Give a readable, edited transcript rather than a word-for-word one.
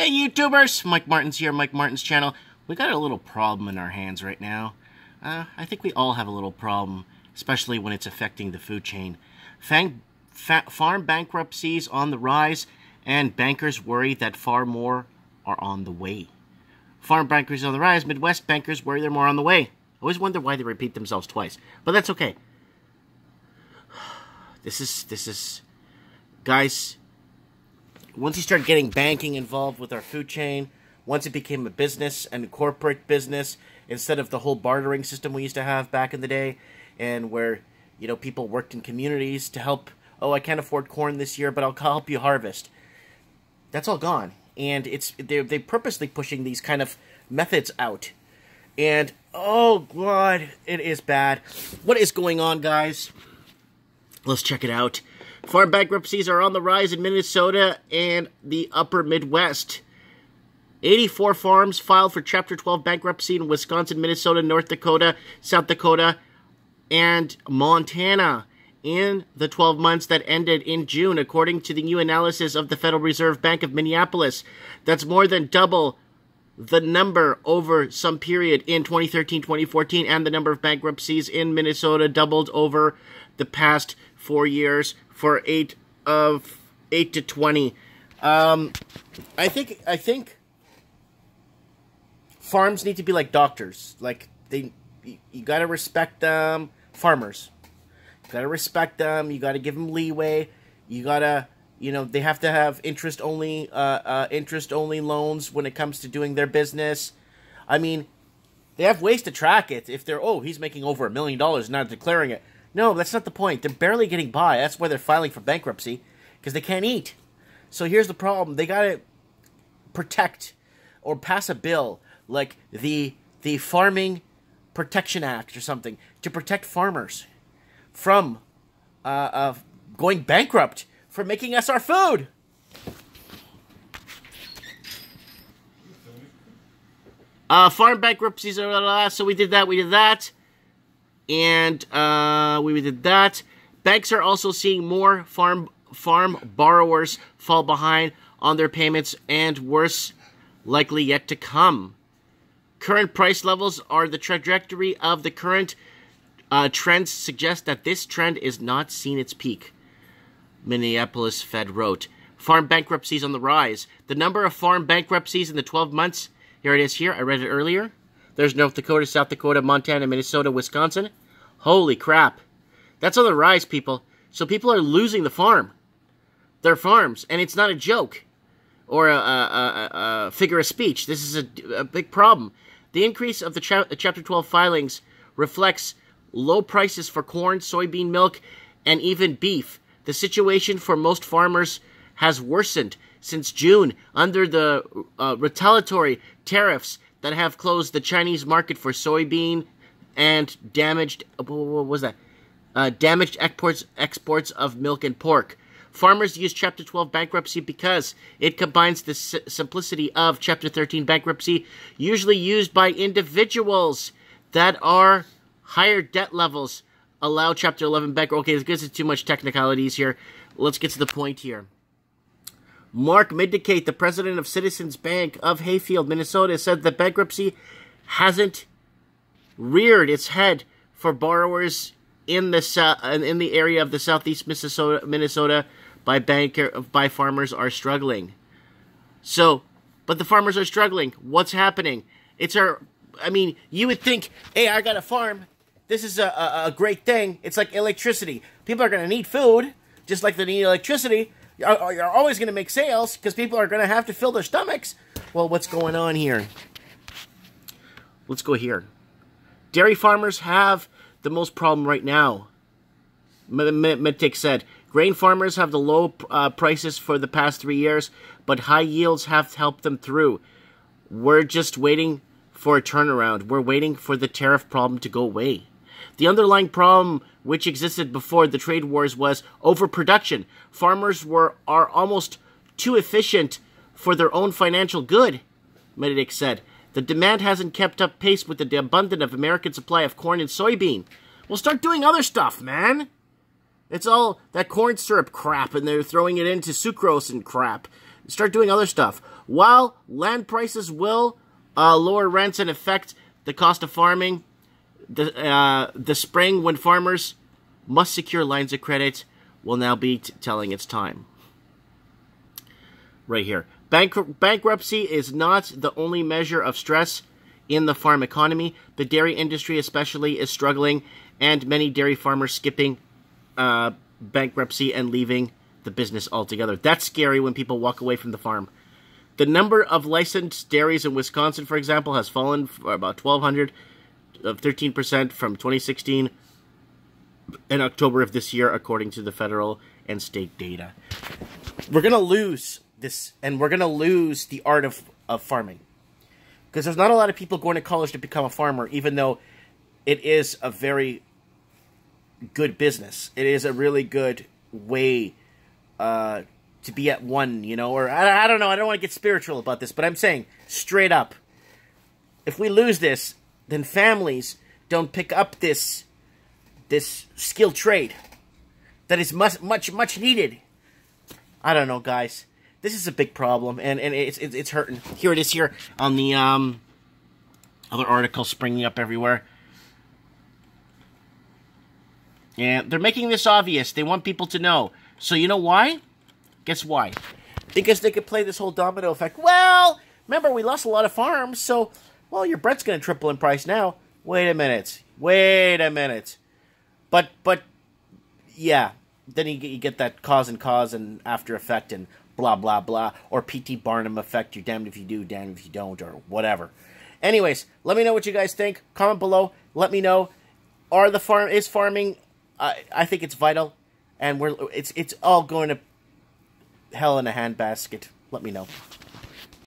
Hey YouTubers, Mike Martin's here, Mike Martin's channel. We got a little problem in our hands right now. I think we all have a little problem, especially when it's affecting the food chain. Farm bankruptcies on the rise, and bankers worry that far more are on the way. Farm bankruptcies on the rise, Midwest bankers worry they're more on the way. I always wonder why they repeat themselves twice, but that's okay. This is, guys, once you start getting banking involved with our food chain, once it became a business and a corporate business, instead of the whole bartering system we used to have back in the day, and where, you know, people worked in communities to help, oh, I can't afford corn this year, but I'll help you harvest. That's all gone. And they're purposely pushing these kind of methods out. And, oh, God, it is bad. What is going on, guys? Let's check it out. Farm bankruptcies are on the rise in Minnesota and the upper Midwest. 84 farms filed for Chapter 12 bankruptcy in Wisconsin, Minnesota, North Dakota, South Dakota, and Montana in the 12 months that ended in June, according to the new analysis of the Federal Reserve Bank of Minneapolis. That's more than double the number over some period in 2013-2014, and the number of bankruptcies in Minnesota doubled over the past 4 years for 8 to 20. I think farms need to be like doctors. Like, you gotta respect them. Farmers, you gotta respect them. You gotta give them leeway. You gotta, you know, they have to have interest only loans when it comes to doing their business. I mean, they have ways to track it. If they're, oh, he's making over $1 million, not declaring it. No, that's not the point. They're barely getting by. That's why they're filing for bankruptcy, because they can't eat. So here's the problem. They got to protect or pass a bill like the Farming Protection Act or something to protect farmers from going bankrupt for making us our food. Farm bankruptcies, so we did that. And we did that. Banks are also seeing more farm borrowers fall behind on their payments, and worse likely yet to come. Current price levels are the trajectory of the current trends suggest that this trend is not seen its peak. Minneapolis Fed wrote. Farm bankruptcies on the rise. The number of farm bankruptcies in the 12 months, here it is here, I read it earlier. There's North Dakota, South Dakota, Montana, Minnesota, Wisconsin. Holy crap. That's on the rise, people. So people are losing their farms, and it's not a joke or a figure of speech. This is a big problem. The increase of the Chapter 12 filings reflects low prices for corn, soybean milk, and even beef. The situation for most farmers has worsened since June under the retaliatory tariffs that have closed the Chinese market for soybean and damaged exports of milk and pork. Farmers use Chapter 12 bankruptcy because it combines the simplicity of Chapter 13 bankruptcy, usually used by individuals that are higher debt levels, allow Chapter 11 bankruptcy. Okay, this is too much technicalities here. Let's get to the point here. Mark Midicate, the president of Citizens Bank of Hayfield, Minnesota, said that bankruptcy hasn't reared its head for borrowers in the area of the southeast Minnesota by farmers are struggling. So, but the farmers are struggling. What's happening? You would think, hey, I got a farm. This is a great thing. It's like electricity. People are going to need food, just like they need electricity. You're always going to make sales because people are going to have to fill their stomachs. Well, what's going on here? Let's go here. Dairy farmers have the most problem right now. Midtick said, grain farmers have the low prices for the past 3 years, but high yields have helped them through. We're just waiting for a turnaround. We're waiting for the tariff problem to go away. The underlying problem which existed before the trade wars was overproduction. Farmers are almost too efficient for their own financial good, Medic said. The demand hasn't kept up pace with the abundant of American supply of corn and soybean. Well, start doing other stuff, man. It's all that corn syrup crap, and they're throwing it into sucrose and crap. Start doing other stuff. While land prices will lower rents and affect the cost of farming, the spring when farmers must secure lines of credit will now be telling its time. Right here. Bankruptcy is not the only measure of stress in the farm economy. The dairy industry especially is struggling, and many dairy farmers skipping bankruptcy and leaving the business altogether. That's scary when people walk away from the farm. The number of licensed dairies in Wisconsin, for example, has fallen for about 1,200, 13% from 2016 in October of this year, according to the federal and state data. We're going to lose this, and we're going to lose the art of farming. Because there's not a lot of people going to college to become a farmer, even though it is a very good business. It is a really good way to be at one, you know, or I don't know, I don't want to get spiritual about this, but I'm saying straight up, if we lose this, then families don't pick up this skilled trade that is much needed. I don't know, guys. This is a big problem, and it's hurting. Here it is here on the other article springing up everywhere. And they're making this obvious. They want people to know. So you know why? Guess why? Because they could play this whole domino effect. Well, remember, we lost a lot of farms, so, well, your bread's going to triple in price now. Wait a minute. But yeah, then you get that cause and after effect and blah, blah, blah. Or P.T. Barnum effect. You're damned if you do, damned if you don't, or whatever. Anyways, let me know what you guys think. Comment below. Let me know. Is farming... I think it's vital, and it's all going to hell in a handbasket. Let me know.